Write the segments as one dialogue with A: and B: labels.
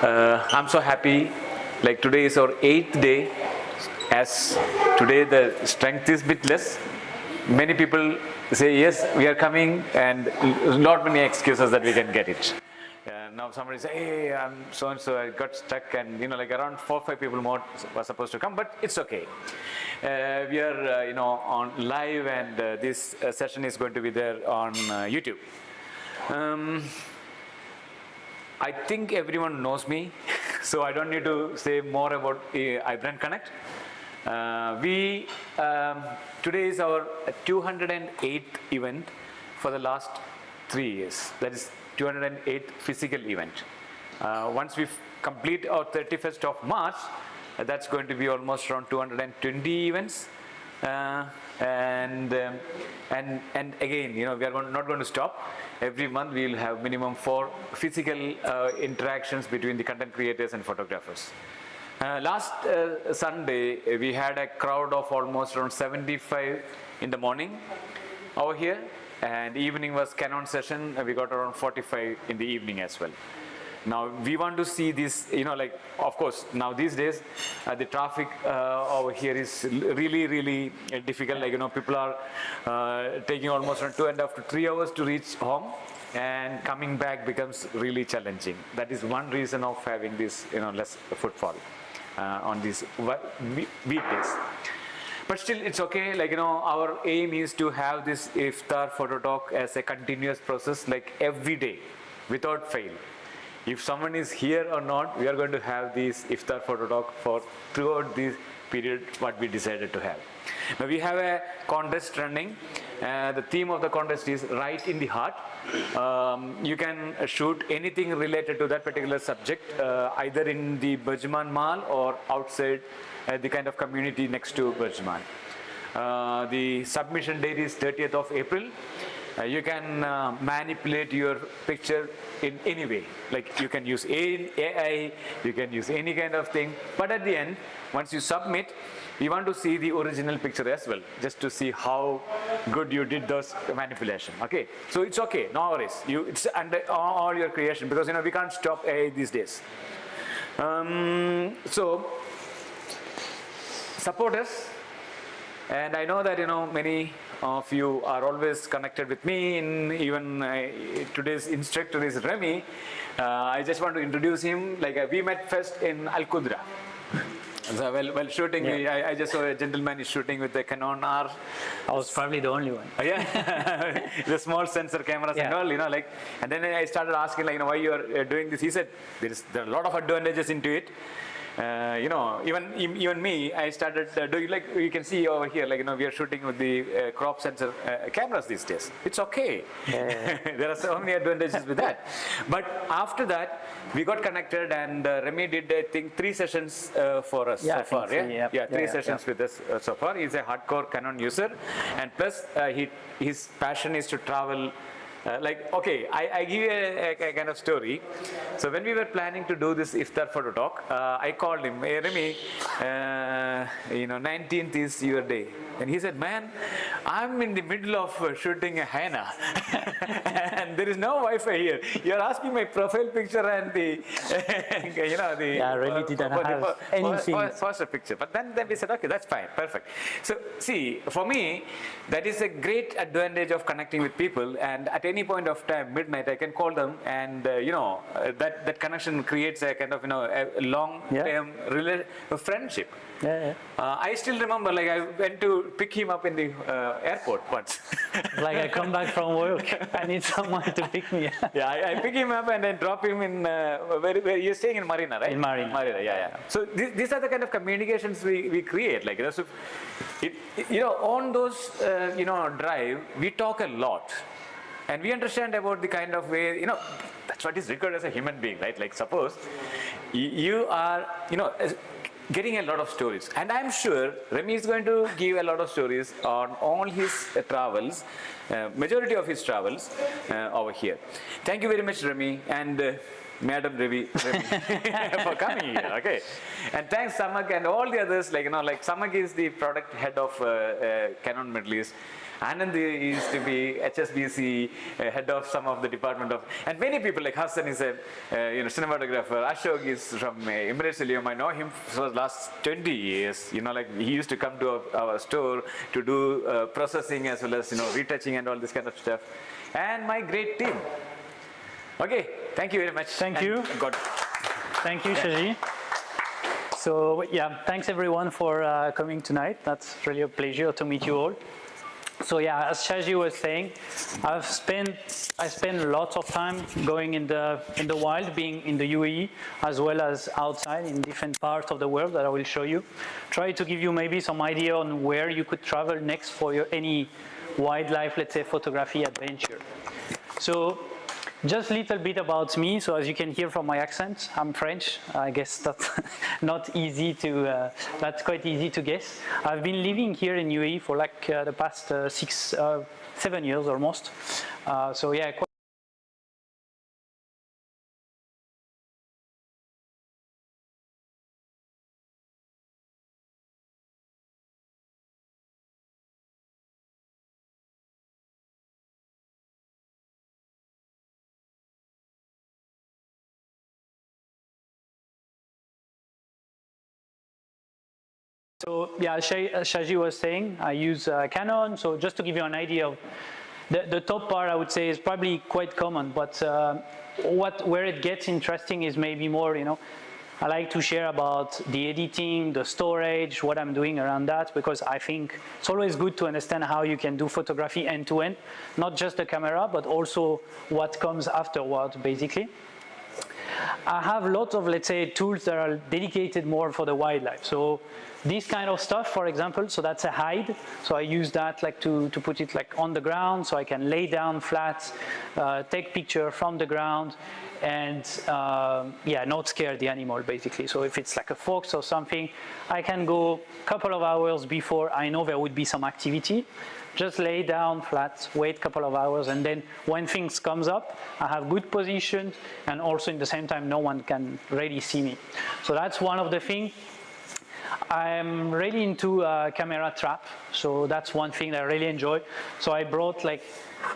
A: I'm so happy. Like today is our 8th day. As today the strength is bit less. Many people say yes, we are coming, and not many excuses that we can get it. Now somebody say, hey, I'm so and so, I got stuck, and like around 4 or 5 people more were supposed to come, but it's okay. We are on live, and this session is going to be there on YouTube. I think everyone knows me, so I don't need to say more about iBrandConnect. Today is our 208th event for the last 3 years. That is 208th physical event. Once we complete our 31st of March, that's going to be almost around 220 events. And again, we are not going to stop. Every month we will have minimum 4 physical interactions between the content creators and photographers. Last Sunday, we had a crowd of almost around 75 in the morning over here, and evening was Canon session. We got around 45 in the evening as well. Now we want to see this, of course, now these days the traffic over here is really difficult. People are taking almost around 2.5 to 3 hours to reach home, and coming back becomes really challenging. That is one reason of having this, less footfall on these weekdays. But still, it's okay. Our aim is to have this Iftar Fototalk as a continuous process, like every day, without fail. If someone is here or not, we are going to have this Iftar Fototalk for throughout this period what we decided to have. Now we have a contest running. The theme of the contest is Right in the Heart. You can shoot anything related to that particular subject, either in the Burjman Mall or outside the kind of community next to Burjman. The submission date is 30th of April. You can manipulate your picture in any way. Like you can use AI, you can use any kind of thing. But at the end, once you submit, we want to see the original picture as well, just to see how good you did those manipulation. Okay, so it's okay, no worries. It's under all your creation, because we can't stop AI these days. So support us. And I know that many of you are always connected with me. Even today's instructor is Remy. I just want to introduce him. We met first in Al Qudra. So while shooting, yeah. I just saw a gentleman is shooting with the Canon R.
B: I was probably the only one.
A: Yeah, the small sensor cameras and all, and then I started asking, why you are doing this. He said there are a lot of advantages into it. Even me, I started doing, you can see over here, we are shooting with the crop sensor cameras these days. It's okay. Yeah. There are so many advantages with that. But after that, we got connected, and Remy did, I think, 3 sessions for us so far. Yeah, 3 sessions with us so far. He's a hardcore Canon user, and plus his passion is to travel. I give you a kind of story. So when we were planning to do this Iftar Fototalk, I called him, hey Remy, 19th is your day. And he said, man, I'm in the middle of shooting a hyena and there is no Wi-Fi here. You're asking my profile picture and the,
B: yeah, I really didn't have anything.
A: First picture. But then we said, okay, that's fine, perfect. So see, for me, that is a great advantage of connecting with people, and at any point of time, midnight, I can call them, and that connection creates a kind of a long-term friendship.
B: Yeah.
A: I still remember, I went to pick him up in the airport once.
B: I come back from work, I need someone to pick me up.
A: Yeah, I pick him up and then drop him in, where you're staying in Marina, right?
B: In Marina.
A: Yeah. So these are the kind of communications we create. So on those, drive, we talk a lot. And we understand about the kind of way, that's what is required as a human being, right? Suppose you are, getting a lot of stories. And I'm sure Remy is going to give a lot of stories on all his travels, majority of his travels over here. Thank you very much, Remy, and Madam Ravi for coming here. Okay, and thanks Samak and all the others. Samak is the product head of Canon Middle East. Anand used to be HSBC head of some of the department of, and many people like Hassan is a cinematographer. Ashok is from Emirates Helium. I know him for the last 20 years. Like he used to come to our store to do processing as well as retouching and all this kind of stuff. And my great team. Okay, thank you very much.
B: Thank you. Thank you, Shaji. So yeah, thanks everyone for coming tonight. That's really a pleasure to meet you all. So yeah, as Shaji was saying, I spend lots of time going in the wild, being in the UAE as well as outside in different parts of the world that I will show you. Try to give you maybe some idea on where you could travel next for any wildlife, let's say, photography adventure. So just a little bit about me. So as you can hear from my accent, I'm French. I guess that's not easy to, that's quite easy to guess. I've been living here in UAE for like the past 7 years almost. So yeah. So yeah, Shaji was saying, I use Canon. So just to give you an idea of the top part, I would say is probably quite common, but where it gets interesting is maybe more, I like to share about the editing, the storage, what I'm doing around that, because I think it's always good to understand how you can do photography end to end, not just the camera, but also what comes afterward, basically. I have lots of, let's say, tools that are dedicated more for the wildlife. So this kind of stuff, for example, so that's a hide. So I use that like to put it like on the ground, so I can lay down flat, take picture from the ground, and yeah, not scare the animal basically. So if it's like a fox or something, I can go a couple of hours before I know there would be some activity. Just lay down flat, wait a couple of hours, and then when things comes up, I have good position, and also in the same time, no one can really see me. So that's one of the things. I'm really into camera trap, so that's one thing that I really enjoy. So I brought like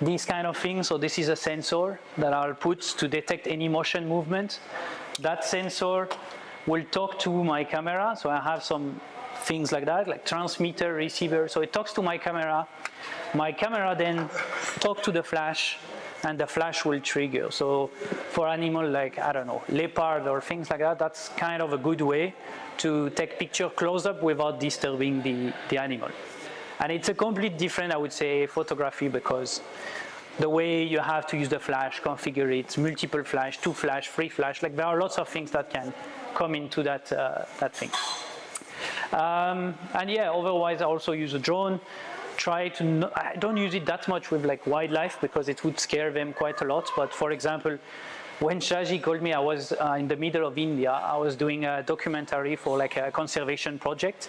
B: these kind of things. So this is a sensor that I'll put to detect any motion movement. That sensor will talk to my camera, so I have some things like that, like transmitter, receiver. So it talks to my camera. My camera then talks to the flash, and the flash will trigger. So for animal like, I don't know, leopard or things like that, that's kind of a good way to take picture close up without disturbing the animal. And it's a complete different, I would say, photography, because the way you have to use the flash, configure it, multiple flash, 2 flash, 3 flash, like there are lots of things that can come into that thing. And yeah, otherwise I also use a drone. I don't use it that much with like wildlife because it would scare them quite a lot. But for example, when Shaji called me, I was in the middle of India. I was doing a documentary for like a conservation project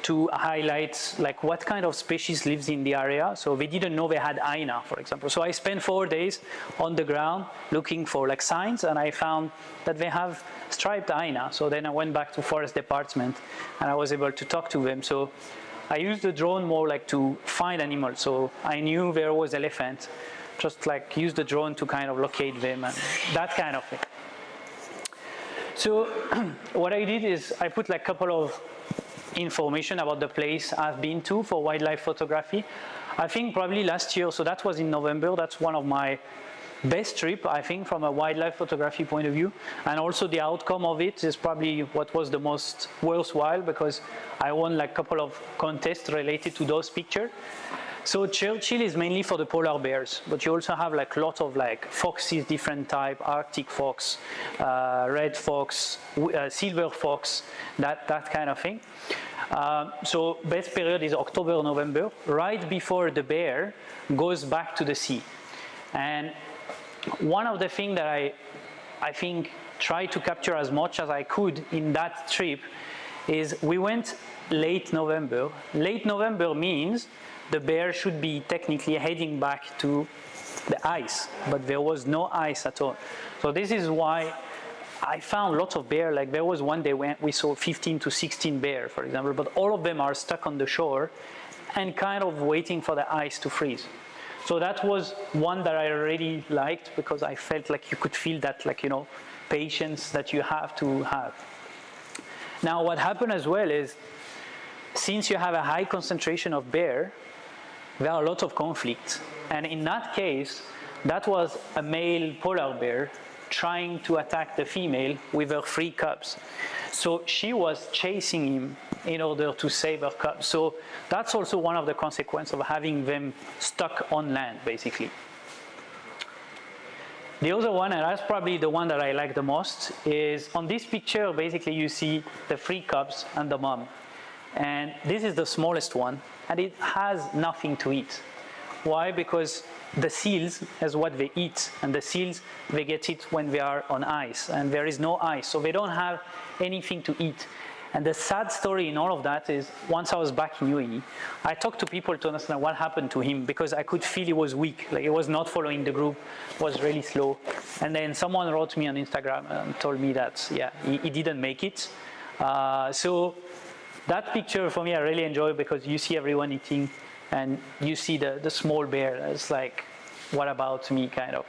B: to highlight like what kind of species lives in the area. So they didn't know they had hyena, for example. So I spent 4 days on the ground looking for like signs, and I found that they have striped hyena. So then I went back to forest department and I was able to talk to them. So I used the drone more like to find animals. So I knew there was elephant, just like use the drone to kind of locate them and that kind of thing. So what I did is I put like a couple of information about the place I've been to for wildlife photography. I think probably last year, so that was in November, that's one of my best trip, I think, from a wildlife photography point of view. And also the outcome of it is probably what was the most worthwhile, because I won like a couple of contests related to those pictures. So Churchill is mainly for the polar bears, but you also have like lots of like foxes, different type, Arctic fox, red fox, silver fox, that kind of thing. So best period is October, November, right before the bear goes back to the sea. And one of the things that I think tried to capture as much as I could in that trip is we went late November. Late November means the bear should be technically heading back to the ice, but there was no ice at all. So this is why I found lots of bear. Like there was one day when we saw 15 to 16 bear, for example, but all of them are stuck on the shore and kind of waiting for the ice to freeze. So that was one that I really liked because I felt like you could feel that, like, you know, patience that you have to have. Now what happened as well is, since you have a high concentration of bear, there are a lot of conflicts. And in that case, that was a male polar bear trying to attack the female with her 3 cubs. So she was chasing him in order to save her cubs. So that's also one of the consequences of having them stuck on land, basically. The other one, and that's probably the one that I like the most, is on this picture, basically you see the 3 cubs and the mom. And this is the smallest one, and it has nothing to eat. Why? Because the seals is what they eat, and the seals, they get it when they are on ice, and there is no ice, so they don't have anything to eat. And the sad story in all of that is, once I was back in UAE, I talked to people to understand what happened to him, because I could feel he was weak, like he was not following the group, was really slow. And then someone wrote me on Instagram and told me that, yeah, he didn't make it. So that picture for me I really enjoy, because you see everyone eating, and you see the small bear. It's like, what about me, kind of.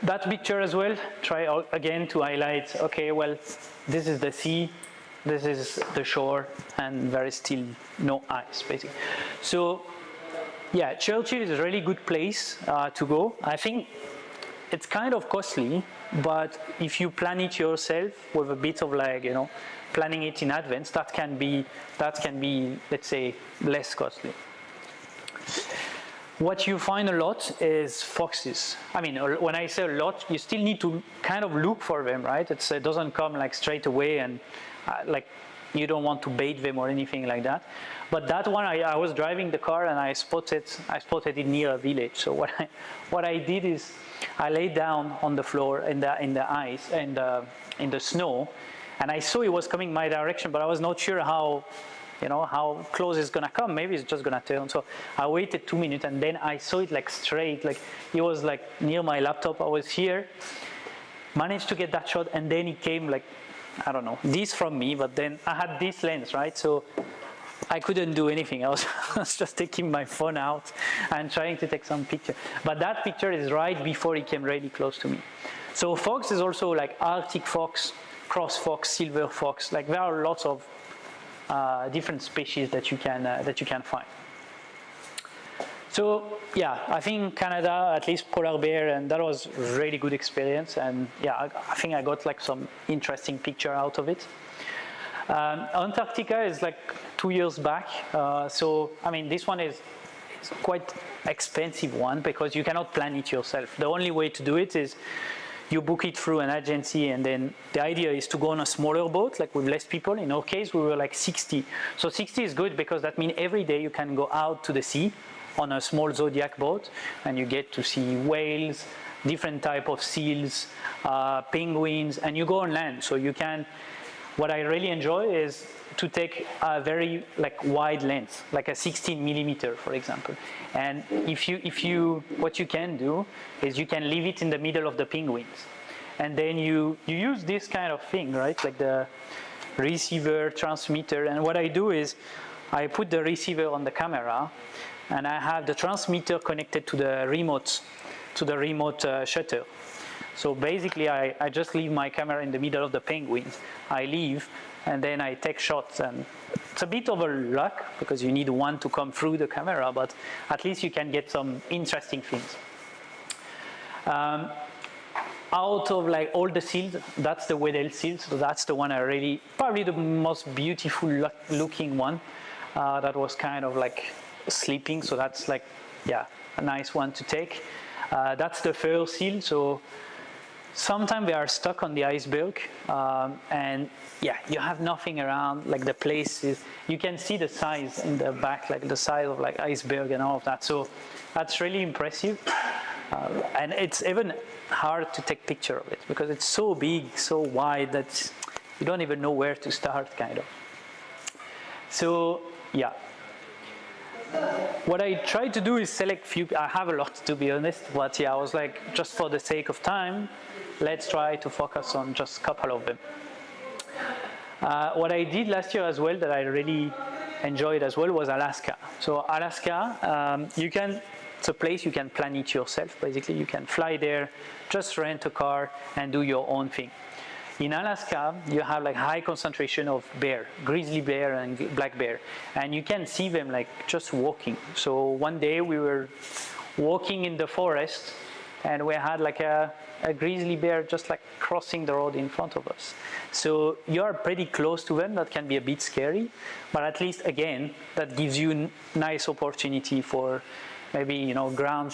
B: That picture as well, try again to highlight, okay, well, this is the sea, this is the shore, and there is still no ice, basically. So, yeah, Churchill is a really good place to go. I think it's kind of costly, but if you plan it yourself with a bit of, like, you know, planning it in advance, that can be, let's say, less costly. What you find a lot is foxes. I mean, when I say a lot, you still need to kind of look for them, right? It doesn't come like straight away, and like you don't want to bait them or anything like that. But that one, I was driving the car and I spotted it near a village. So what I did is I laid down on the floor in the ice and in the snow, and I saw it was coming my direction, but I was not sure how close it's gonna come. Maybe it's just gonna turn. So I waited 2 minutes, and then I saw it like straight, like it was like near my laptop. I was here, managed to get that shot, and then it came like, I don't know, this from me, but then I had this lens, right? So I couldn't do anything. I was just taking my phone out and trying to take some picture. But that picture is right before it came really close to me. So fox is also like Arctic fox, cross fox, silver fox. Like there are lots of different species that you can find. So yeah, I think Canada, at least polar bear, and that was a really good experience. And yeah, I think I got like some interesting picture out of it. Antarctica is like 2 years back. So I mean, this one is quite expensive one, because you cannot plan it yourself. The only way to do it is you book it through an agency, and then the idea is to go on a smaller boat, like with less people. In our case, we were like 60. So 60 is good, because that means every day you can go out to the sea on a small Zodiac boat, and you get to see whales, different type of seals, penguins, and you go on land. So you can, what I really enjoy is to take a very like wide lens, like a 16 millimeter, for example. And what you can do is you can leave it in the middle of the penguins. And then you use this kind of thing, right? Like the receiver, transmitter. And what I do is I put the receiver on the camera, and I have the transmitter connected to the remote shutter. So basically, I just leave my camera in the middle of the penguins. I leave, and then I take shots. And it's a bit of a luck, because you need one to come through the camera, but at least you can get some interesting things. Out of like all the seals, that's the Weddell seal. So that's the one I really, probably the most beautiful looking one. That was kind of like sleeping. So that's like, yeah, a nice one to take. That's the fur seal. So sometimes they are stuck on the iceberg, and yeah, you have nothing around. Like the place is, you can see the size in the back, like the size of like iceberg and all of that. So that's really impressive, and it's even hard to take picture of it, because it's so big, so wide, that you don't even know where to start, kind of. So yeah. What I try to do is select few. I have a lot, to be honest, but yeah, I was like, just for the sake of time, let's try to focus on just a couple of them. What I did last year as well that I really enjoyed as well was Alaska. So Alaska, it's a place you can plan it yourself, basically. You can fly there, just rent a car and do your own thing. In Alaska, you have like high concentration of bear, grizzly bear and black bear, and you can see them like just walking. So one day we were walking in the forest and we had like a grizzly bear just like crossing the road in front of us. So you're pretty close to them. That can be a bit scary, but at least again, that gives you nice opportunity for maybe, you know, ground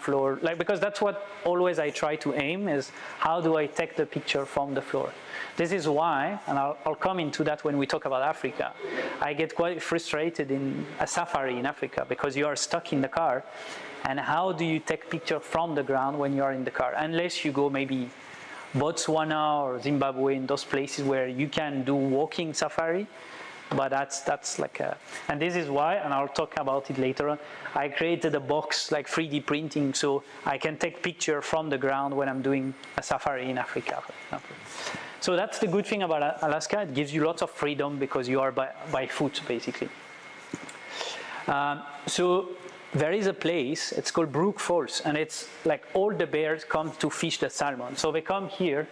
B: floor, like, because that's what always I try to aim is how do I take the picture from the floor. This is why, and I'll come into that when we talk about Africa, I get quite frustrated in a safari in Africa because you are stuck in the car, and how do you take picture from the ground when you are in the car? Unless you go maybe Botswana or Zimbabwe, in those places where you can do walking safari. But that's like a, and this is why, and I'll talk about it later on, I created a box like 3D printing so I can take picture from the ground when I'm doing a safari in Africa, for example. So that's the good thing about Alaska. It gives you lots of freedom because you are by foot, basically. So there is a place, it's called Brook Falls, and it's like all the bears come to fish the salmon. So they come here,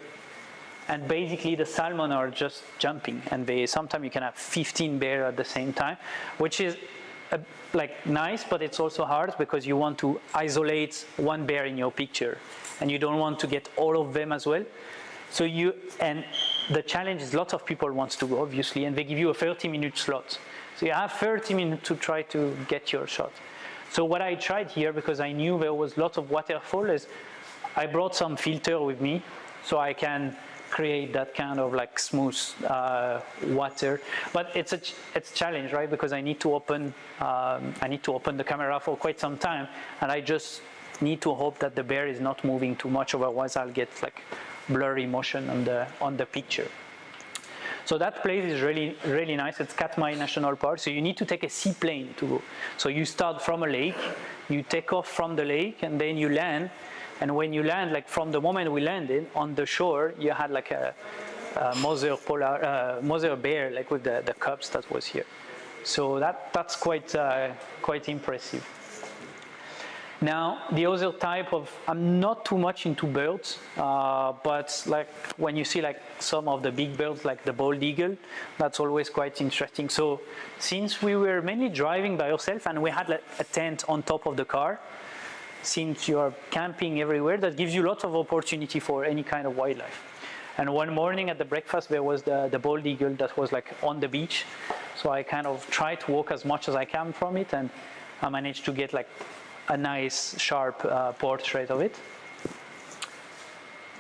B: and basically the salmon are just jumping, and sometimes you can have 15 bears at the same time, which is like nice, but it's also hard because you want to isolate one bear in your picture, and you don't want to get all of them as well. So and the challenge is lots of people want to go, obviously, and they give you a 30-minute slot. So you have 30 minutes to try to get your shot. So what I tried here, because I knew there was lots of waterfall, is I brought some filter with me so I can create that kind of like smooth water. But it's a challenge, right? Because I need to open the camera for quite some time, and I just need to hope that the bear is not moving too much, otherwise I'll get like blurry motion on the picture. So that place is really, really nice. It's Katmai National Park. So you need to take a seaplane to go. So you start from a lake, you take off from the lake, and then you land. And when you land, like from the moment we landed on the shore, you had like a mother bear, like with the cubs that was here. So that's quite impressive. Now, the other type of, I'm not too much into birds, but like when you see like some of the big birds, like the bald eagle, that's always quite interesting. So since we were mainly driving by ourselves and we had like a tent on top of the car, since you are camping everywhere, that gives you lots of opportunity for any kind of wildlife. And one morning at the breakfast, there was the bald eagle that was like on the beach. So I kind of tried to walk as much as I can from it, and I managed to get like a nice sharp portrait of it.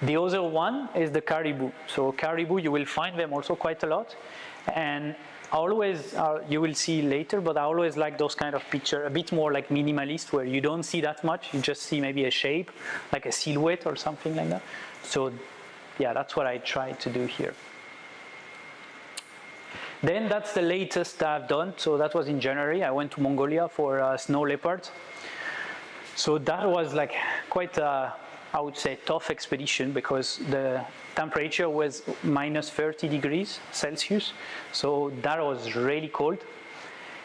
B: The other one is the caribou. So caribou, you will find them also quite a lot, and always you will see later, but I always like those kind of picture, a bit more like minimalist, where you don't see that much, you just see maybe a shape, like a silhouette or something like that. So yeah, that's what I tried to do here. Then that's the latest I've done. So that was in January. I went to Mongolia for snow leopards. So that was like quite a, I would say, tough expedition because the temperature was minus 30 degrees Celsius. So that was really cold.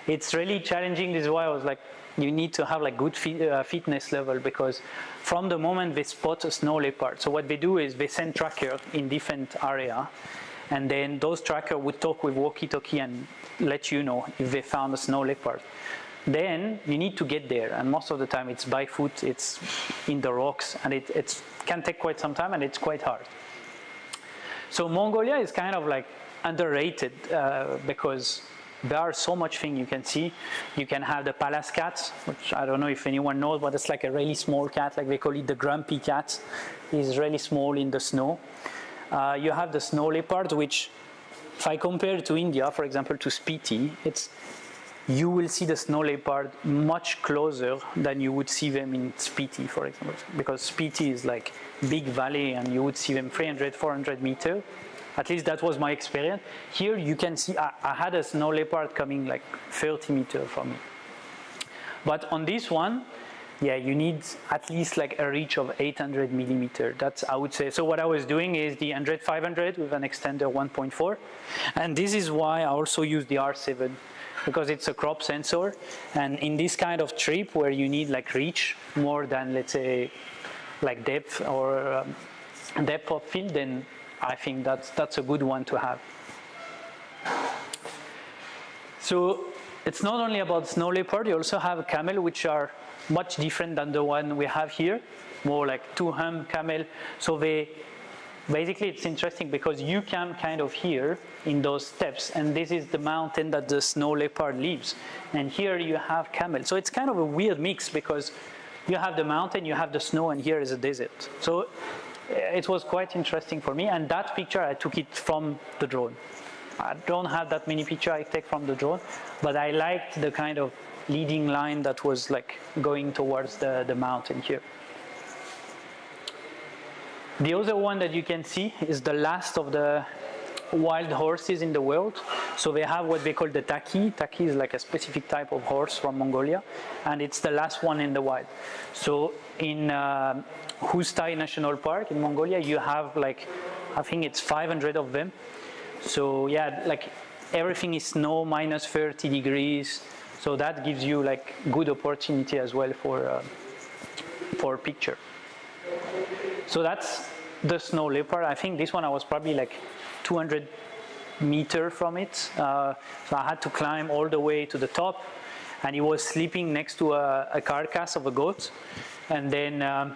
B: It's really challenging. This is why I was like, you need to have like good fitness level, because from the moment they spot a snow leopard, so what they do is they send tracker in different area, and then those tracker would talk with walkie-talkie and let you know if they found a snow leopard. Then you need to get there, and most of the time it's by foot, it's in the rocks, and it can take quite some time, and it's quite hard. So Mongolia is kind of like underrated because there are so much things you can see. You can have the palace cat, which I don't know if anyone knows, but it's like a really small cat, like they call it the grumpy cat. It's really small in the snow. You have the snow leopard, which if I compare to India, for example, to Spiti, you will see the snow leopard much closer than you would see them in Spiti, for example, because Spiti is like big valley and you would see them 300, 400 meters. At least that was my experience. Here you can see, I had a snow leopard coming like 30 meters from me. But on this one, yeah, you need at least like a reach of 800 millimeter. That's, I would say. So what I was doing is the 100-500 with an extender 1.4. And this is why I also use the R7, because it's a crop sensor. And in this kind of trip where you need like reach more than, let's say, like depth or depth of field, then I think that's a good one to have. So it's not only about snow leopard, you also have camel, which are much different than the one we have here, more like two-hump camel. So they, basically it's interesting because you can kind of here in those steps, and this is the mountain that the snow leopard lives. And here you have camel. So it's kind of a weird mix because you have the mountain, you have the snow, and here is a desert. So it was quite interesting for me. And that picture, I took it from the drone. I don't have that many pictures I take from the drone, but I liked the kind of leading line that was like going towards the mountain here. The other one that you can see is the last of the wild horses in the world. So they have what they call the taki. Taki is like a specific type of horse from Mongolia, and it's the last one in the wild. So in Hustai National Park in Mongolia, you have like, I think it's 500 of them. So yeah, like everything is snow, minus 30 degrees. So that gives you like good opportunity as well for picture. So that's the snow leopard. I think this one I was probably like 200 meters from it. So I had to climb all the way to the top, and he was sleeping next to a carcass of a goat. And then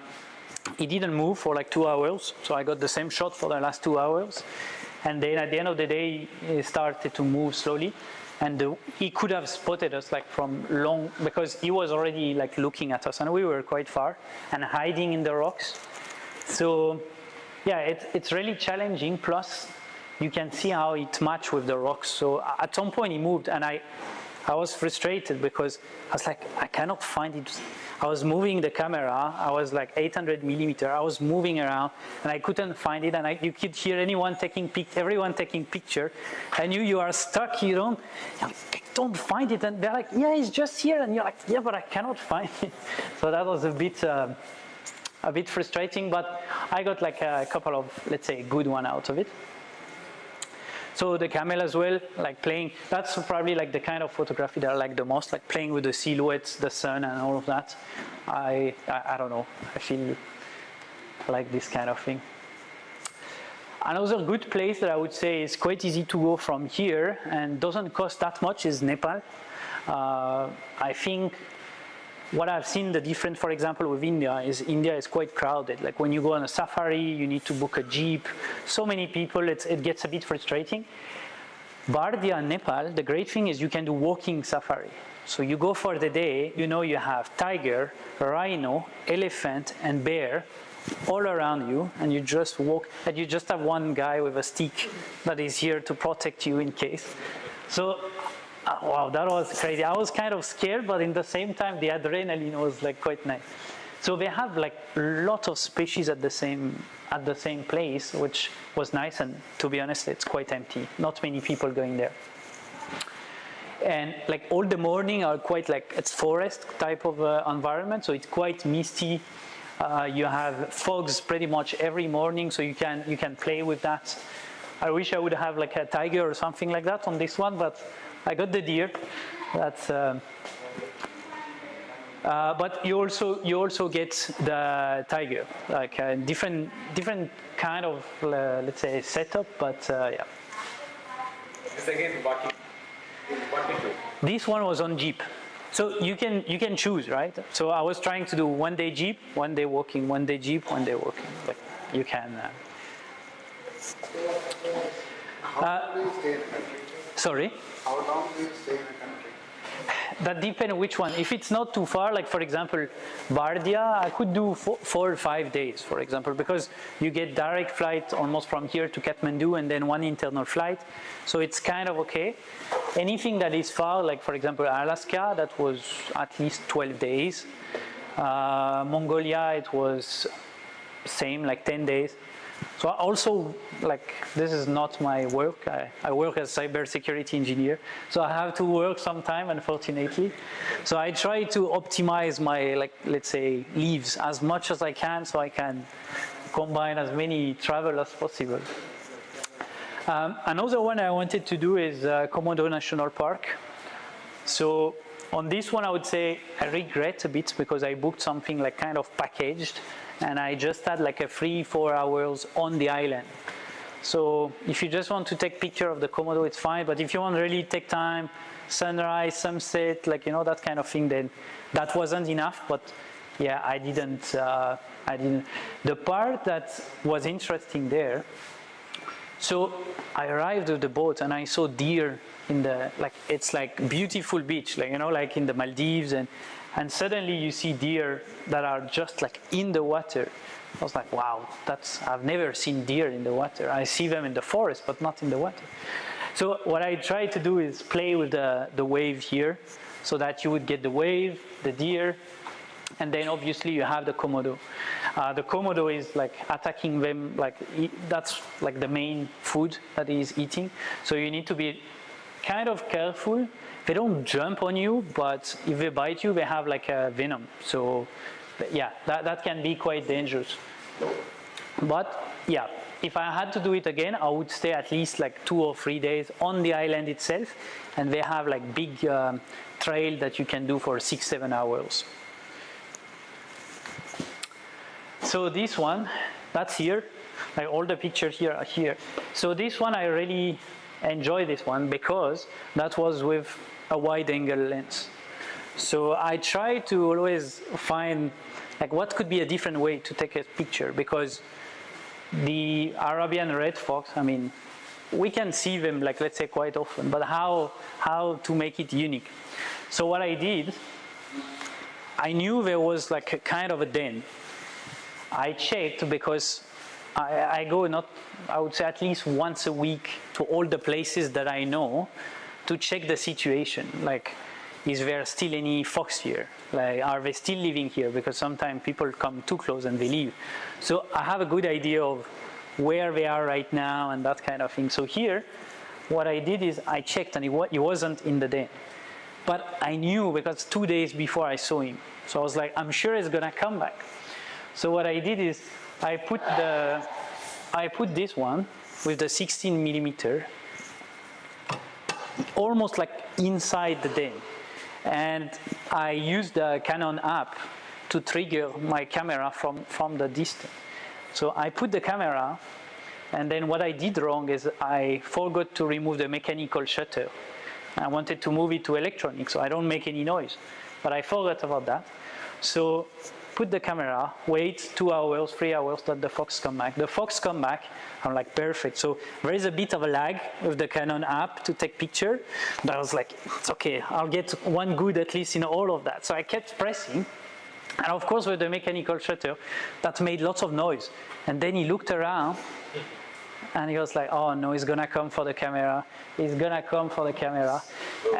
B: he didn't move for like 2 hours. So I got the same shot for the last 2 hours. And then at the end of the day, he started to move slowly. And he could have spotted us like from long, because he was already like looking at us, and we were quite far and hiding in the rocks. So yeah, it's really challenging. Plus you can see how it matched with the rocks. So at some point he moved, and I was frustrated because I was like, I cannot find it. I was moving the camera. I was like 800 millimeter. I was moving around, and I couldn't find it. And you could hear everyone taking picture. And you are stuck. You don't find it. And they're like, yeah, it's just here. And you're like, yeah, but I cannot find it. So that was a bit frustrating. But I got like a couple of, let's say, good one out of it. So the camel as well, like playing, that's probably like the kind of photography that I like the most, like playing with the silhouettes, the sun and all of that. I don't know, I feel like this kind of thing. Another good place that I would say is quite easy to go from here and doesn't cost that much is Nepal. I think what I've seen the difference, for example, with India is quite crowded. Like when you go on a safari, you need to book a jeep. So many people, it gets a bit frustrating. Bardia, Nepal, the great thing is you can do walking safari. So you go for the day, you have tiger, rhino, elephant, and bear all around you, and you just walk, and you just have one guy with a stick that is here to protect you in case. So wow, that was crazy. I was kind of scared, but in the same time, the adrenaline was like quite nice. So they have like a lot of species at the same place, which was nice. And to be honest, it's quite empty. Not many people going there. And like all the morning are quite like, it's forest type of environment. So it's quite misty. You have fogs pretty much every morning. So you can play with that. I wish I would have like a tiger or something like that on this one, but I got the deer. That's, but you also get the tiger, like a different kind of let's say setup. But yeah.
A: It's again walking.
B: This one was on jeep, so you can choose, right? So I was trying to do 1 day jeep, 1 day walking, 1 day jeep, 1 day walking. But you can.
C: How long do you stay in the country?
B: Sorry?
C: How long do you stay in the country?
B: That depends on which one. If it's not too far, like for example, Bardia, I could do 4 or 5 days, for example, because you get direct flight almost from here to Kathmandu and then 1 internal flight. So it's kind of okay. Anything that is far, like for example, Alaska, that was at least 12 days. Mongolia, it was same, like 10 days. So I also, like, this is not my work. I work as cybersecurity engineer, so I have to work sometime, unfortunately. So I try to optimize my, like, let's say, leaves as much as I can, so I can combine as many travel as possible. Another one I wanted to do is Komodo National Park. So on this one, I would say I regret a bit because I booked something like kind of packaged, and I just had like a 3-4 hours on the island. So if you just want to take picture of the Komodo, it's fine. But if you want to really take time, sunrise, sunset, like, you know, that kind of thing, then that wasn't enough. But yeah, I didn't. The part that was interesting there, so I arrived with the boat and I saw deer in the, like, it's like beautiful beach, like, you know, like in the Maldives, and suddenly you see deer that are just like in the water. I was like, wow, I've never seen deer in the water. I see them in the forest, but not in the water. So what I tried to do is play with the wave here, so that you would get the wave, the deer, and then obviously you have the Komodo. The Komodo is like attacking them, like that's like the main food that he's eating. So you need to be kind of careful. They don't jump on you, but if they bite you, they have like a venom. So yeah, that can be quite dangerous. But yeah, if I had to do it again, I would stay at least like 2 or 3 days on the island itself, and they have like big trail that you can do for 6-7 hours. So this one, that's here, like all the pictures here are here. So this one, I really enjoy this one because that was with a wide angle lens. So I try to always find like what could be a different way to take a picture, because the Arabian red fox, I mean, we can see them like, let's say, quite often, but how to make it unique? So what I did, I knew there was like a kind of a den. I checked because I go I would say at least once a week to all the places that I know to check the situation. Like, is there still any fox here? Like, are they still living here? Because sometimes people come too close and they leave. So I have a good idea of where they are right now and that kind of thing. So here, what I did is I checked, and he wasn't in the den. But I knew because 2 days before I saw him. So I was like, I'm sure he's gonna come back. So what I did is I put this one with the 16 millimeter almost like inside the den, and I used the Canon app to trigger my camera from the distance. So I put the camera, and then what I did wrong is I forgot to remove the mechanical shutter. I wanted to move it to electronic so I don't make any noise, but I forgot about that. So put the camera, wait 2 hours, 3 hours, let the fox come back. The fox come back, I'm like, perfect. So there is a bit of a lag with the Canon app to take picture, but I was like, it's okay, I'll get one good at least in all of that. So I kept pressing, and of course with the mechanical shutter, that made lots of noise. And then he looked around, and he was like, oh no, he's gonna come for the camera. He's gonna come for the camera.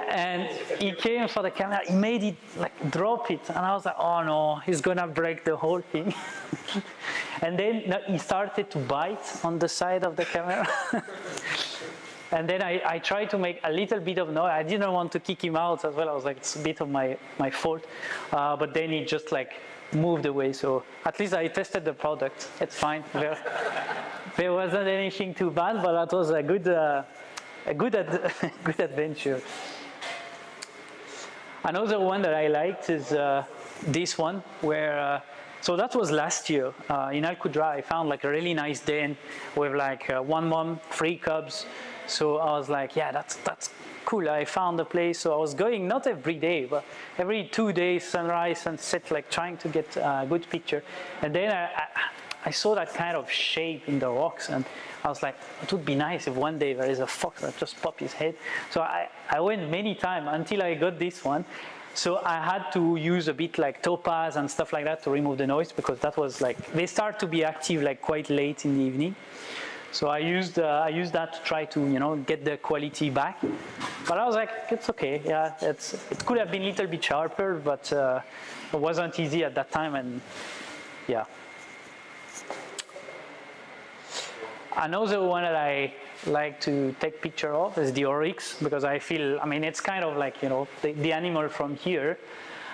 B: And he came for the camera, he made it like drop it. And I was like, oh no, he's gonna break the whole thing. And then he started to bite on the side of the camera. And then I tried to make a little bit of noise. I didn't want to kick him out as well. I was like, it's a bit of my fault. But then he just like moved away. So at least I tested the product. It's fine. There wasn't anything too bad, but that was a good adventure. Another one that I liked is this one, where so that was last year in Al Qudra. I found like a really nice den with like 1 mom, 3 cubs. So I was like, yeah, that's cool. I found a place. So I was going not every day, but every 2 days, sunrise, sunset, like trying to get a good picture. And then I saw that kind of shape in the rocks, and I was like, it would be nice if one day there is a fox that just popped his head. So I went many times until I got this one. So I had to use a bit like topaz and stuff like that to remove the noise, because that was like, they start to be active like quite late in the evening. So I used that to try to, you know, get the quality back. But I was like, it's okay. Yeah, it could have been a little bit sharper, but it wasn't easy at that time, and yeah. Another one that I like to take picture of is the oryx, because I feel, I mean, it's kind of like, you know, the animal from here.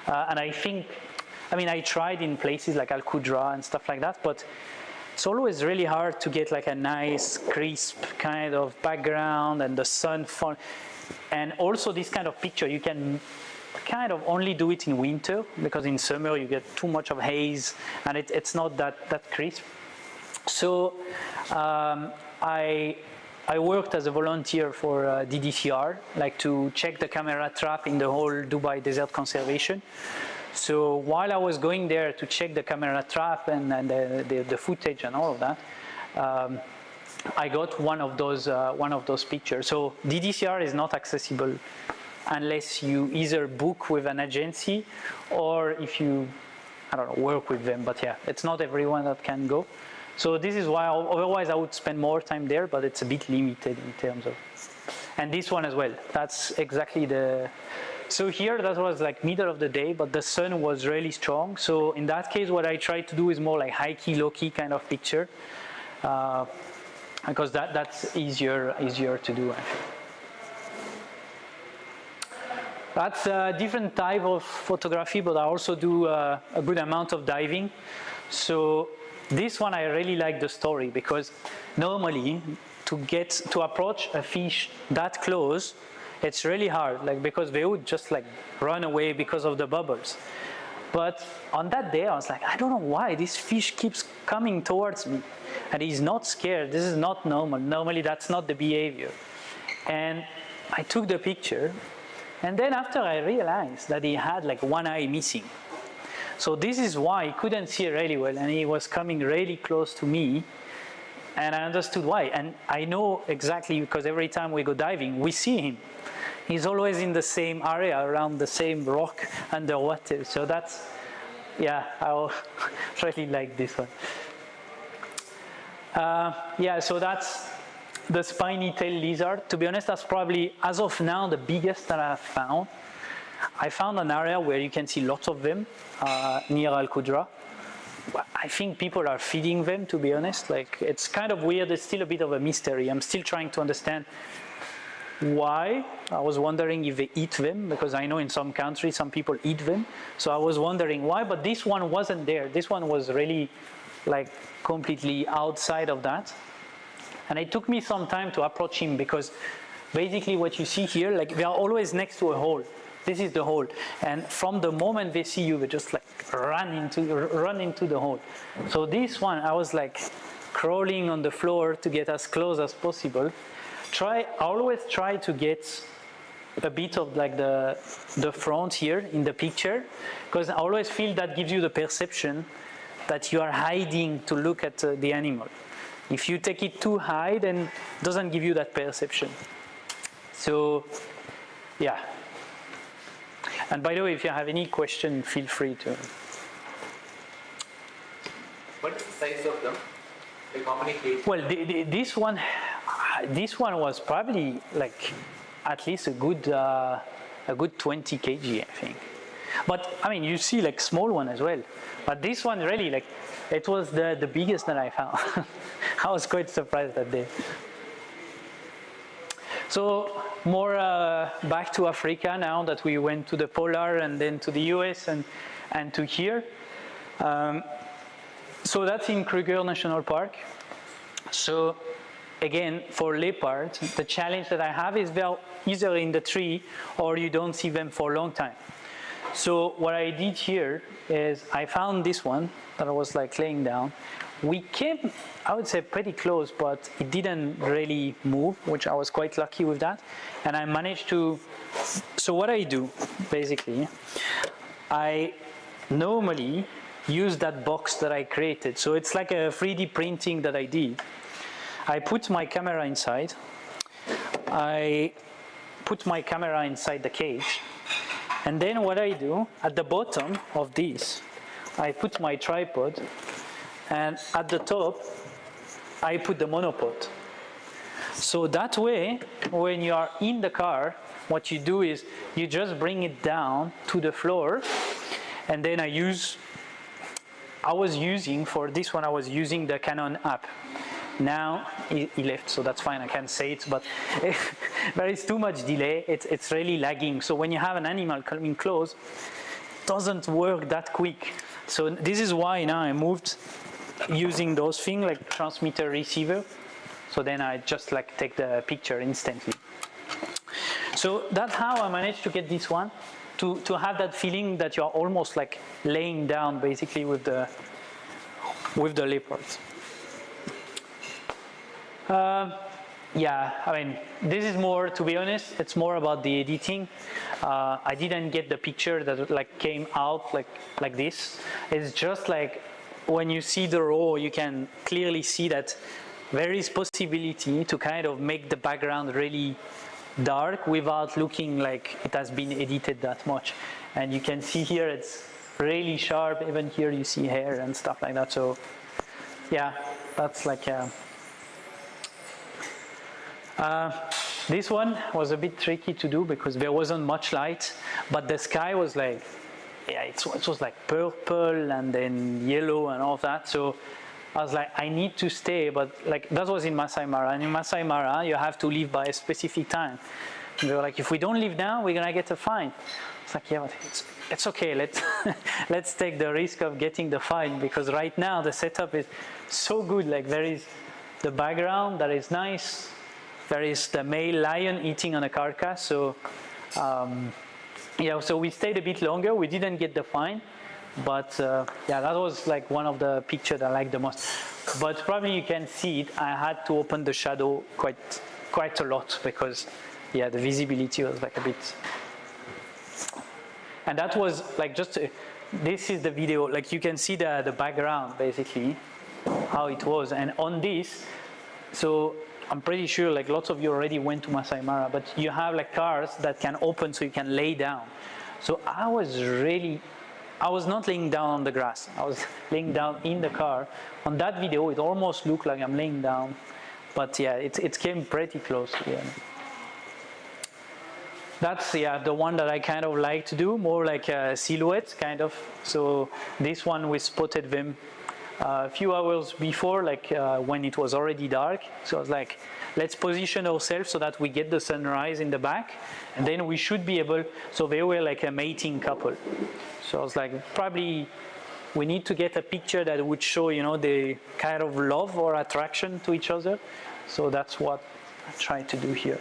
B: And I think, I mean, I tried in places like Alcudra and stuff like that, but it's always really hard to get like a nice, crisp kind of background and the sun fall. And also this kind of picture, you can kind of only do it in winter, because in summer you get too much of haze and it's not that crisp. So I worked as a volunteer for DDCR, like to check the camera trap in the whole Dubai Desert Conservation. So while I was going there to check the camera trap and the footage and all of that, I got one of those pictures. So DDCR is not accessible unless you either book with an agency or if you, I don't know, work with them. But yeah, it's not everyone that can go. So this is why, otherwise I would spend more time there, but it's a bit limited in terms of, and this one as well, that's exactly the, so here that was like middle of the day, but the sun was really strong. So in that case, what I try to do is more like high key, low key kind of picture, because that's easier to do actually. That's a different type of photography, but I also do a good amount of diving. So this one I really like the story, because normally to approach a fish that close, it's really hard, like, because they would just like run away because of the bubbles. But on that day I was like, I don't know why this fish keeps coming towards me and he's not scared. This is not normal. Normally that's not the behavior. And I took the picture, and then after I realized that he had like one eye missing. So this is why he couldn't see really well, and he was coming really close to me, and I understood why. And I know exactly, because every time we go diving, we see him. He's always in the same area, around the same rock underwater. So that's, yeah, I really like this one. Yeah, so that's the spiny tail lizard. To be honest, that's probably, as of now, the biggest that I've found. I found an area where you can see lots of them near Al-Qudra. I think people are feeding them, to be honest. Like, it's kind of weird. It's still a bit of a mystery. I'm still trying to understand why. I was wondering if they eat them, because I know in some countries some people eat them. So I was wondering why, but this one wasn't there. This one was really like completely outside of that. And it took me some time to approach him, because basically what you see here, like, they are always next to a hole. This is the hole, and from the moment they see you, they just like run into the hole. So this one, I was like crawling on the floor to get as close as possible. I always try to get a bit of like the front here in the picture, because I always feel that gives you the perception that you are hiding to look at the animal. If you take it too high, then it doesn't give you that perception. So, yeah. And by the way, if you have any question, feel free to.
D: What is the size of them? Like how many kg?
B: Well, this one was probably like at least a good 20 kg, I think. But I mean, you see like small one as well. But this one really, like, it was the biggest that I found. I was quite surprised that day. So more back to Africa now that we went to the polar and then to the US and to here. So that's in Kruger National Park. So again, for leopards, the challenge that I have is they're either in the tree or you don't see them for a long time. So what I did here is I found this one that I was like laying down. We came, I would say, pretty close, but it didn't really move, which I was quite lucky with that. And I managed to, so what I do, basically, I normally use that box that I created. So it's like a 3D printing that I did. I put my camera inside. I put my camera inside the cage. And then what I do, at the bottom of this, I put my tripod. And at the top, I put the monopod. So that way, when you are in the car, what you do is you just bring it down to the floor. And then I was using, for this one, I was using the Canon app. Now he left, so that's fine, I can say it, but there is too much delay, it's really lagging. So when you have an animal coming close, it doesn't work that quick. So this is why now I moved using those things like transmitter receiver. So then I just like take the picture instantly. So that's how I managed to get this one, to have that feeling that you're almost like laying down basically with the leopards. Yeah, I mean, this is more, to be honest, it's more about the editing. I didn't get the picture that like came out like this. It's just like when you see the raw, you can clearly see that there is possibility to kind of make the background really dark without looking like it has been edited that much. And you can see here it's really sharp. Even here you see hair and stuff like that. So yeah, that's like this one was a bit tricky to do because there wasn't much light, but the sky was like, yeah, it was like purple and then yellow and all of that. So I was like, I need to stay, but like that was in Masai Mara, and in Masai Mara you have to leave by a specific time. And they were like, if we don't leave now, we're gonna get a fine. It's like, yeah, but it's okay. Let's take the risk of getting the fine, because right now the setup is so good. Like there is the background that is nice. There is the male lion eating on a carcass. So yeah, so we stayed a bit longer. We didn't get the fine. But yeah, that was like one of the pictures I liked the most. But probably you can see it, I had to open the shadow quite a lot because yeah, the visibility was like a bit. And that was like just, this is the video, like you can see the background basically, how it was. And on this, so I'm pretty sure like lots of you already went to Masai Mara, but you have like cars that can open so you can lay down. So I was not laying down on the grass. I was laying down in the car. On that video, it almost looked like I'm laying down. But yeah, it came pretty close. Yeah. That's yeah, the one that I kind of like to do, more like a silhouette kind of. So this one we spotted them a few hours before, like when it was already dark. So I was like, let's position ourselves so that we get the sunrise in the back, and then we should be able, so they were like a mating couple. So I was like, probably we need to get a picture that would show, you know, the kind of love or attraction to each other. So that's what I tried to do here.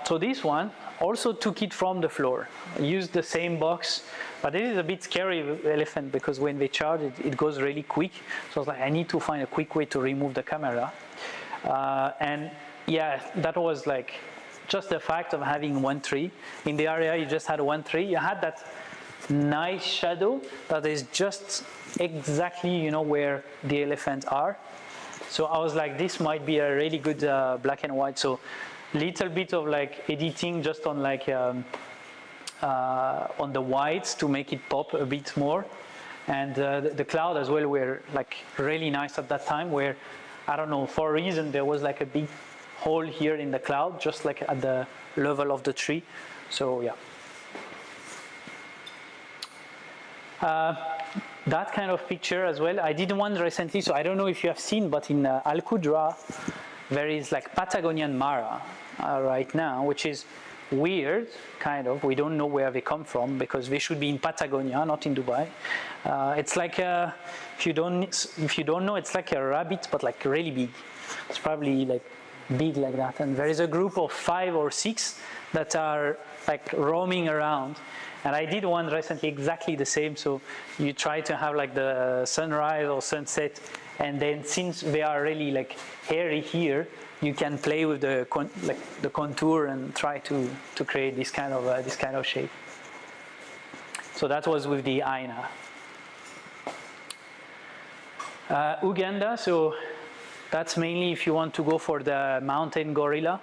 B: So this one also took it from the floor. I used the same box, but this is a bit scary with elephant because when they charge it goes really quick. So I was like, I need to find a quick way to remove the camera. And yeah, that was like just the fact of having one tree. In the area you just had one tree, you had that nice shadow that is just exactly, you know, where the elephants are. So I was like, this might be a really good black and white. So little bit of like editing just on like on the whites to make it pop a bit more. And the cloud as well were like really nice at that time, where I don't know, for a reason there was like a big hole here in the cloud, just like at the level of the tree. So yeah. That kind of picture as well. I did one recently, so I don't know if you have seen, but in Alcudra there is like Patagonian Mara right now, which is weird, kind of. We don't know where they come from because they should be in Patagonia, not in Dubai. It's like if you don't know, it's like a rabbit, but like really big. It's probably like big like that. And there is a group of 5 or 6 that are like roaming around. And I did one recently exactly the same. So you try to have like the sunrise or sunset, and then since they are really like hairy here, you can play with the contour and try to create this kind of shape. So that was with the Aina. Uganda, so that's mainly if you want to go for the mountain gorilla.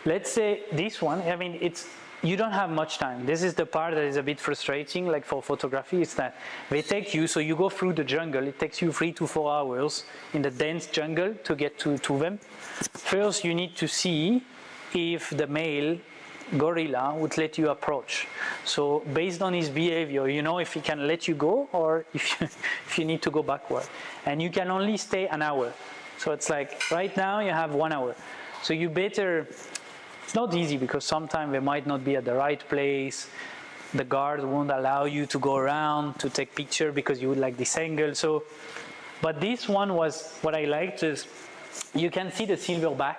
B: Let's say this one, I mean, you don't have much time. This is the part that is a bit frustrating, like for photography, is that they take you, so you go through the jungle, it takes you 3 to 4 hours in the dense jungle to get to them. First, you need to see if the male gorilla would let you approach. So based on his behavior, you know if he can let you go or if you need to go backward. And you can only stay an hour. So it's like right now you have 1 hour. So you better, it's not easy because sometimes they might not be at the right place. The guard won't allow you to go around to take picture because you would like this angle. So, but this one was, what I liked is you can see the silverback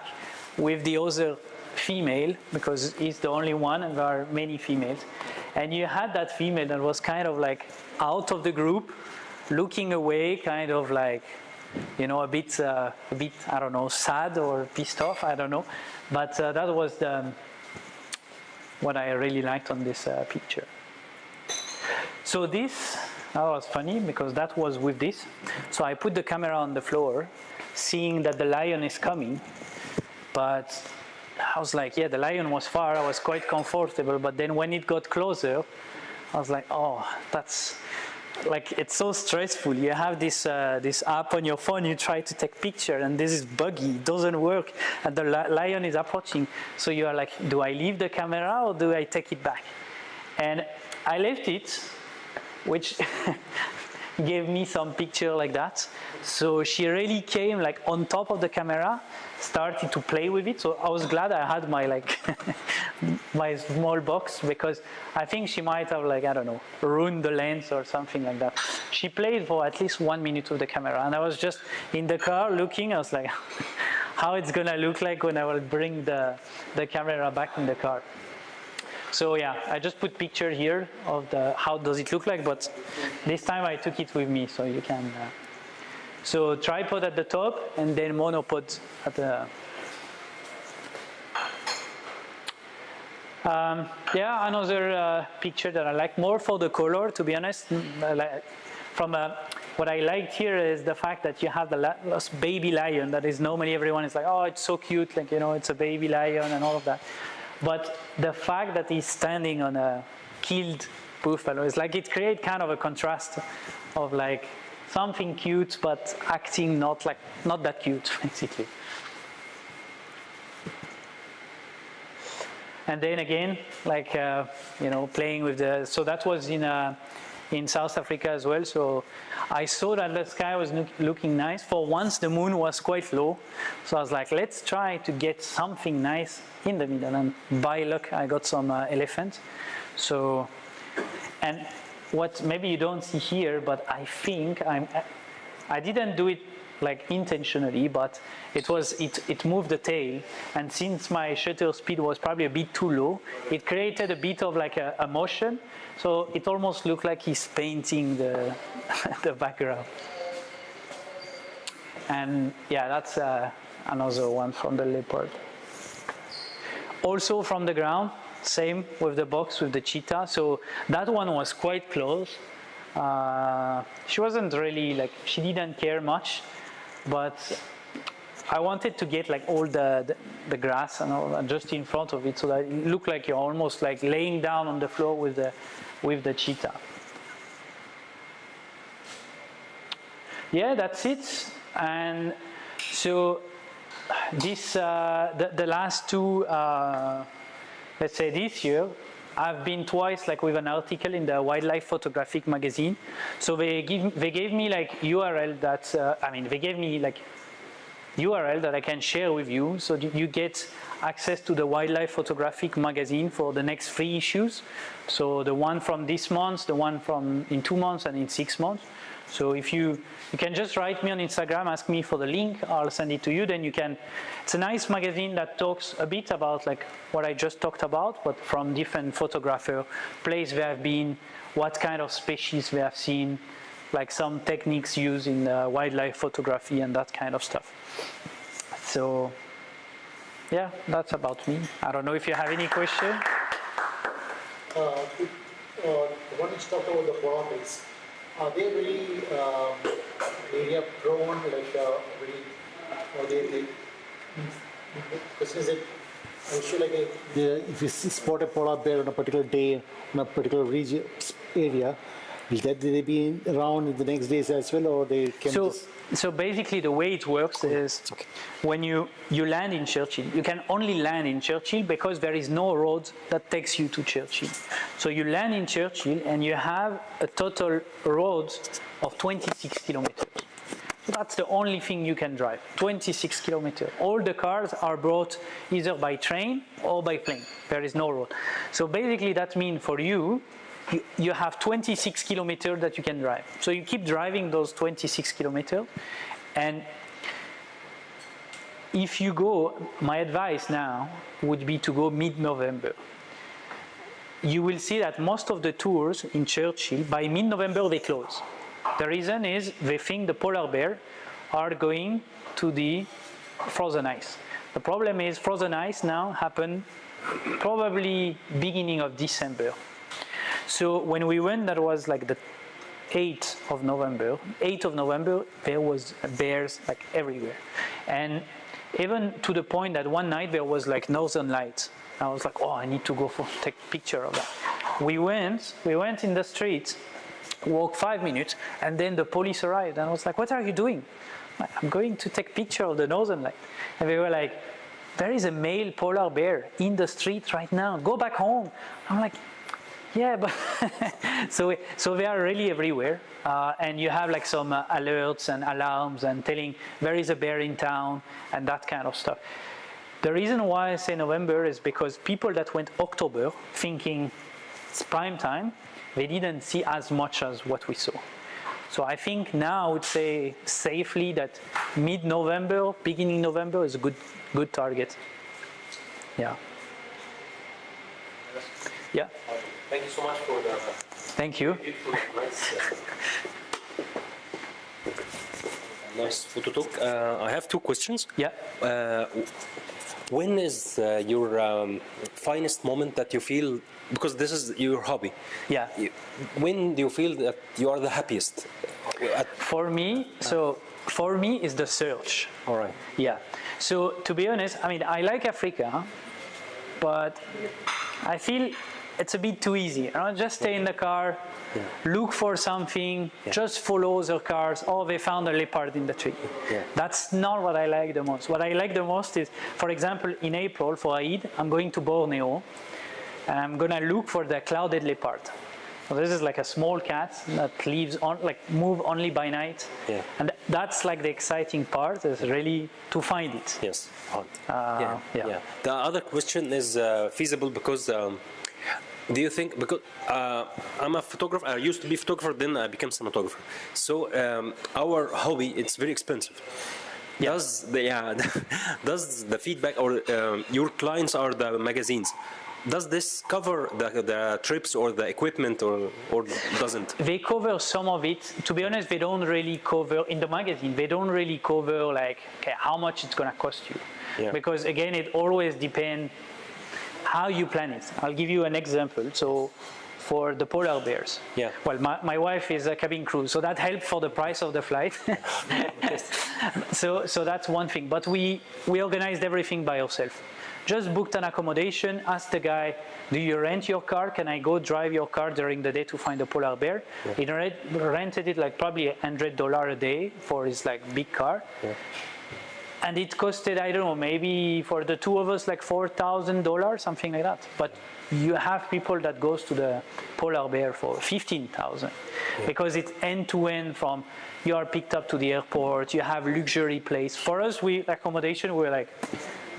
B: with the other female because he's the only one and there are many females. And you had that female that was kind of like out of the group, looking away, kind of like, you know, a bit, I don't know, sad or pissed off, I don't know. But that was what I really liked on this picture. So that was funny because that was with this. So I put the camera on the floor, seeing that the lion is coming. But I was like, yeah, the lion was far, I was quite comfortable. But then when it got closer, I was like, oh, that's, like, it's so stressful. You have this app on your phone, you try to take picture, and this is buggy, it doesn't work, and the lion is approaching. So you are like, do I leave the camera or do I take it back? And I left it, which gave me some picture like that. So she really came like on top of the camera, started to play with it. So I was glad I had my like my small box because I think she might have like, I don't know, ruined the lens or something like that. She played for at least 1 minute with the camera and I was just in the car looking, I was like, how it's gonna look like when I will bring the camera back in the car. So yeah, I just put picture here of how does it look like, but this time I took it with me, so you can. So tripod at the top and then monopod at the. Yeah, another picture that I like more for the color, to be honest. What I liked here is the fact that you have the baby lion that is normally everyone is like, oh, it's so cute, like, you know, it's a baby lion and all of that. But the fact that he's standing on a killed buffalo is like, it creates kind of a contrast of like something cute but acting not that cute, basically. And then again, like you know, playing with so that was in South Africa as well. So I saw that the sky was looking nice. For once, the moon was quite low. So I was like, let's try to get something nice in the middle. And by luck, I got some elephants. So, and what maybe you don't see here, but I think I didn't do it like intentionally, but it moved the tail. And since my shutter speed was probably a bit too low, it created a bit of like a motion. So it almost looked like he's painting the the background. And yeah, that's another one from the leopard. Also from the ground, same with the box with the cheetah. So that one was quite close. She wasn't really like, she didn't care much, but I wanted to get like all the grass and all that just in front of it so that it looked like you're almost like laying down on the floor with the cheetah. Yeah, that's it. And so this the last two, let's say this year, I've been twice like with an article in the Wildlife Photographic magazine. So they gave me like URL that they gave me like URL that I can share with you, so you get access to the Wildlife Photographic magazine for the next 3 issues. So the one from this month, the one from in 2 months, and in 6 months. So if you can just write me on Instagram, ask me for the link, I'll send it to you. Then you can. It's a nice magazine that talks a bit about like what I just talked about, but from different photographers, place they have been, what kind of species they have seen, like some techniques used in wildlife photography and that kind of stuff. So yeah, that's about me. I don't know if you have any question.
C: When you talked about the polar bears, are they really area prone, like really, or they because is it, I'm sure like if you spot a polar bear on a particular day in a particular region area, Will they be around in the next days as well, or they can just...
B: So basically the way it works is when you land in Churchill, you can only land in Churchill because there is no road that takes you to Churchill. So you land in Churchill and you have a total road of 26 kilometers. So that's the only thing you can drive, 26 kilometers. All the cars are brought either by train or by plane. There is no road. So basically that means for you have 26 kilometers that you can drive. So you keep driving those 26 kilometers. And if you go, my advice now would be to go mid-November. You will see that most of the tours in Churchill, by mid-November, they close. The reason is they think the polar bear are going to the frozen ice. The problem is frozen ice now happen probably beginning of December. So when we went, that was like the 8th of November. 8th of November, there was bears like everywhere. And even to the point that one night there was like northern lights. I was like, oh, I need to go take a picture of that. We went in the street, walked 5 minutes, and then the police arrived. And I was like, what are you doing? I'm going to take a picture of the northern light. And they were like, there is a male polar bear in the street right now. Go back home. I'm like, yeah, but so they are really everywhere, and you have like some alerts and alarms and telling there is a bear in town and that kind of stuff. The reason why I say November is because people that went October thinking it's prime time, they didn't see as much as what we saw. So I think now I would say safely that mid-November, beginning November is a good target. Yeah. Yeah.
D: Thank you so much for the
B: Thank you.
D: beautiful advice.
E: Nice photo talk. I have two questions.
B: Yeah.
E: When is your finest moment that you feel, because this is your hobby?
B: Yeah.
E: When do you feel that you are the happiest?
B: For me is the search.
E: All right.
B: Yeah. So to be honest, I mean, I like Africa, but I feel it's a bit too easy. Just stay in the car, look for something, just follow the cars. Oh, they found a leopard in the tree.
E: Yeah.
B: That's not what I like the most. What I like the most is, for example, in April for Eid, I'm going to Borneo, and I'm gonna look for the clouded leopard. So this is like a small cat that lives on, move only by night.
E: Yeah.
B: And that's like the exciting part, is really to find it.
E: Yes.
B: Yeah.
E: The other question is feasible because do you think, because I'm a photographer, I used to be a photographer, then I became cinematographer. So our hobby, it's very expensive.
B: Yeah.
E: Does the feedback or your clients are the magazines, does this cover the trips or the equipment or doesn't?
B: They cover some of it. To be honest, they don't really cover, in the magazine, they don't really cover like, okay, how much it's gonna cost you.
E: Yeah.
B: Because again, it always depends how you plan it. I'll give you an example. So for the polar bears, well, my wife is a cabin crew, so that helped for the price of the flight. So that's one thing. But we organized everything by ourselves. Just booked an accommodation, asked the guy, do you rent your car? Can I go drive your car during the day to find a polar bear? He rented it like probably $100 a day for his like big car. And it costed, I don't know, maybe for the two of us, like $4,000, something like that. But you have people that goes to the polar bear for $15,000 because it's end-to-end from you are picked up to the airport, you have luxury place. For us, accommodation, we're like,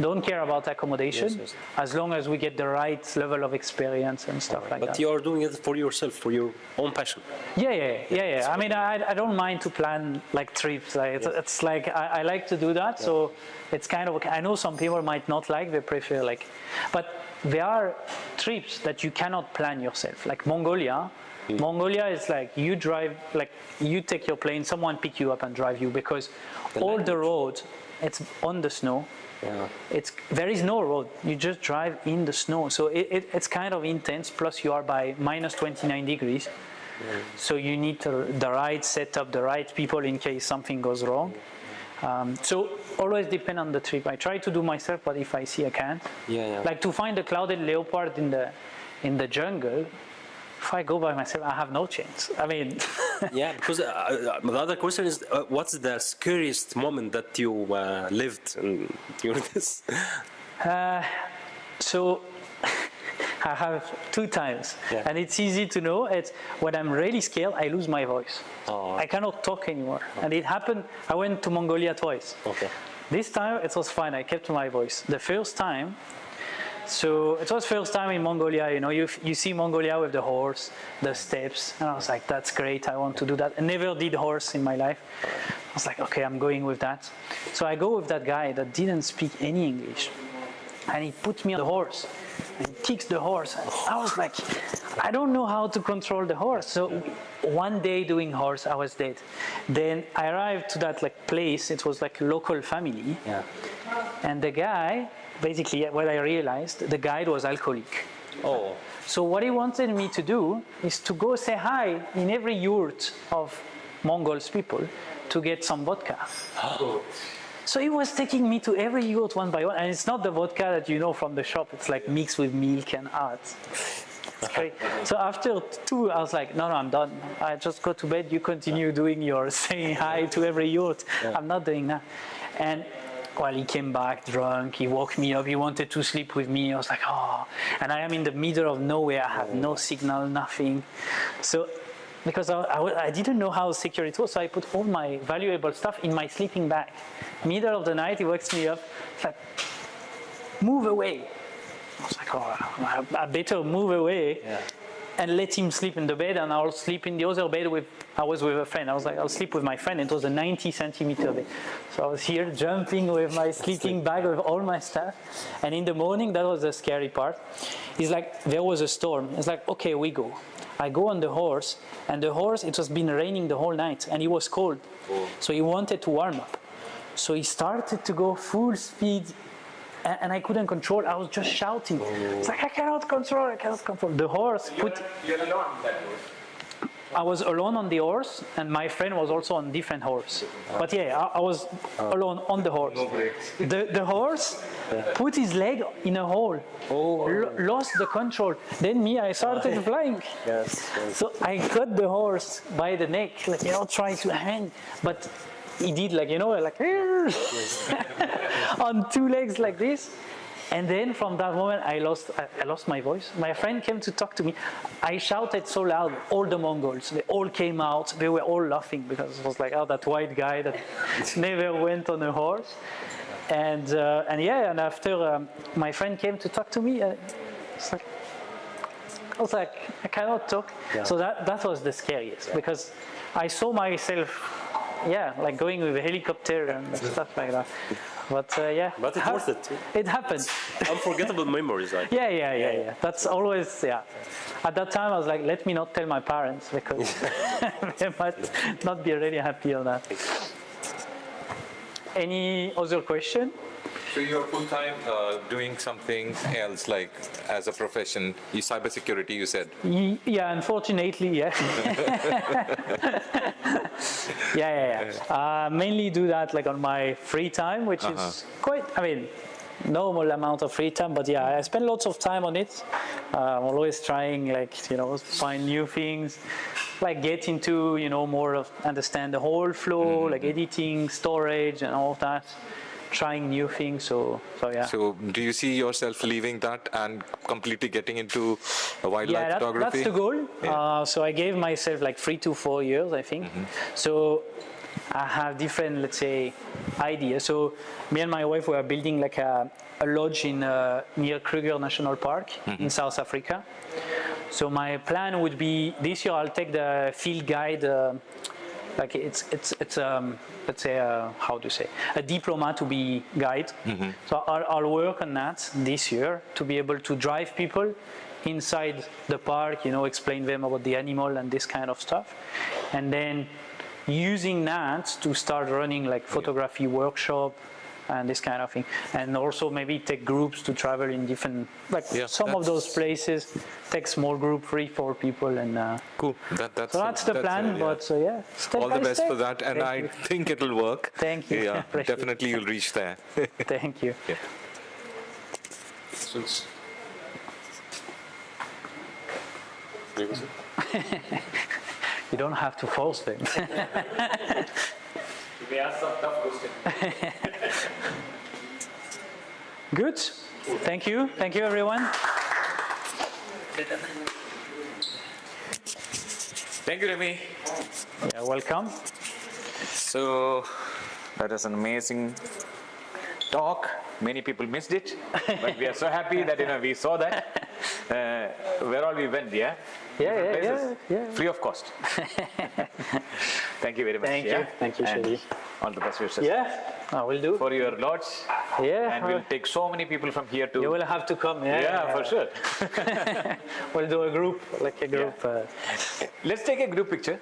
B: don't care about accommodation as long as we get the right level of experience and stuff like that.
E: But you are doing it for yourself, for your own passion.
B: Yeah. I mean, I don't mind to plan like trips. Like, it's like I like to do that. So it's kind of okay. I know some people might not like, they prefer like, but there are trips that you cannot plan yourself. Like Mongolia. Mongolia is like you drive, like you take your plane, someone pick you up and drive you because the road, it's on the snow. There is no road. You just drive in the snow. So it's kind of intense. Plus you are by minus 29 degrees. So you need the right setup, the right people in case something goes wrong. So always depend on the trip. I try to do myself, but if I see I can't. Like to find a clouded leopard in the jungle, if I go by myself, I have no chance. I mean,
E: Yeah, because the other question is, what's the scariest moment that you lived during this?
B: so I have 2 times,
E: Yeah.
B: and it's easy to know. It's when I'm really scared, I lose my voice.
E: Oh.
B: I cannot talk anymore. And it happened, I went to Mongolia twice.
E: Okay.
B: This time it was fine, I kept my voice. The first time, so it was first time in Mongolia, you see Mongolia with the horse, the steps, and I was like, that's great, I want to do that. I never did horse in my life. I was like, okay, I'm going with that. So I go with that guy that didn't speak any English, and he put me on the horse, and he kicks the horse. And I was like, I don't know how to control the horse. So one day doing horse, I was dead. Then I arrived to that place, it was like a local family,
E: Yeah.
B: and the guy, basically what I realized, the guide was alcoholic.
E: Oh.
B: So what he wanted me to do is to go say hi in every yurt of Mongols people to get some vodka. So he was taking me to every yurt one by one, and it's not the vodka that you know from the shop, it's like mixed with milk and art. It's great. So after 2, I was like, no, I'm done. I just go to bed, you continue doing your saying hi to every yurt. Yeah. I'm not doing that. And well, he came back drunk, he woke me up, he wanted to sleep with me. I was like, oh, and I am in the middle of nowhere, I have no signal, nothing. So, because I didn't know how secure it was, so I put all my valuable stuff in my sleeping bag. Middle of the night, he wakes me up, it's like, move away. I was like, oh, I better move away. Yeah. And let him sleep in the bed, and I'll sleep in the other bed I was with a friend. I was like, I'll sleep with my friend. It was a 90-centimeter bed. So I was here jumping with my sleeping bag with all my stuff. And in the morning, that was the scary part. It's like, there was a storm. It's like, okay, we go. I go on the horse, and the horse, it was been raining the whole night, and it was cold. Oh. So he wanted to warm up. So he started to go full speed, and I couldn't control. I was just shouting. It's like, I cannot control. The horse
D: You're alone on that horse?
B: I was alone on the horse, and my friend was also on different horse. But yeah, I was alone on the horse.
D: No brakes.
B: The horse put his leg in a hole, lost the control. Then I started flying.
E: Yes.
B: So I got the horse by the neck, trying to hang, but he did on 2 legs like this. And then from that moment, I lost my voice. My friend came to talk to me. I shouted so loud, all the Mongols, they all came out. They were all laughing because it was like, oh, that white guy that never went on a horse. And after my friend came to talk to me, I was like, I cannot talk. Yeah. So that was the scariest because I saw myself, going with a helicopter and stuff like that. But
E: But it's worth it.
B: It happened.
E: Unforgettable memories. Like.
B: Yeah. That's always, At that time, I was like, let me not tell my parents because they might not be really happy on that. Any other question?
F: So you're full-time doing something else, like as a profession, cybersecurity, you said?
B: Yeah, unfortunately, yeah. Mainly do that on my free time, which is quite, normal amount of free time, but I spend lots of time on it. I'm always trying, find new things, get into, more of understand the whole flow, editing, storage, and all of that. Trying new things, so yeah. So
F: do you see yourself leaving that and completely getting into wildlife photography?
B: That's the goal. Yeah. So I gave myself 3 to 4 years, I think. So I have different, let's say, ideas. So me and my wife were building a lodge in near Kruger National Park in South Africa. So my plan would be this year I'll take the field guide. It's let's say how to say a diploma to be guide. So I'll work on that this year to be able to drive people inside the park, explain them about the animal and this kind of stuff, and then using that to start running photography workshop and this kind of thing, and also maybe take groups to travel in different some of those places, take small group 3-4 people, and
F: cool.
B: That's the plan. But step
F: all the best
B: step.
F: for that, and I think it'll work.
B: Thank you.
F: Yeah, definitely you'll reach there.
B: Thank you.
F: Yeah.
E: previously?
B: You don't have to force things.
A: We ask some tough questions.
B: Good. Thank you. Thank you, everyone.
A: Thank you, Remy.
B: Yeah, welcome.
A: So that was an amazing talk. Many people missed it, but we are so happy that we saw that. Where all we went, yeah? Different places, free of cost. Thank you very much.
B: Thank you.
A: yeah?
B: Thank you,
A: And
B: Shadi.
A: all the best wishes.
B: Yeah, I will do.
A: For your lodge,
B: Yeah,
A: and we'll take so many people from here to.
B: you will have to come.
A: Yeah, for sure.
B: We'll do a group, like a group.
A: Let's take a group picture.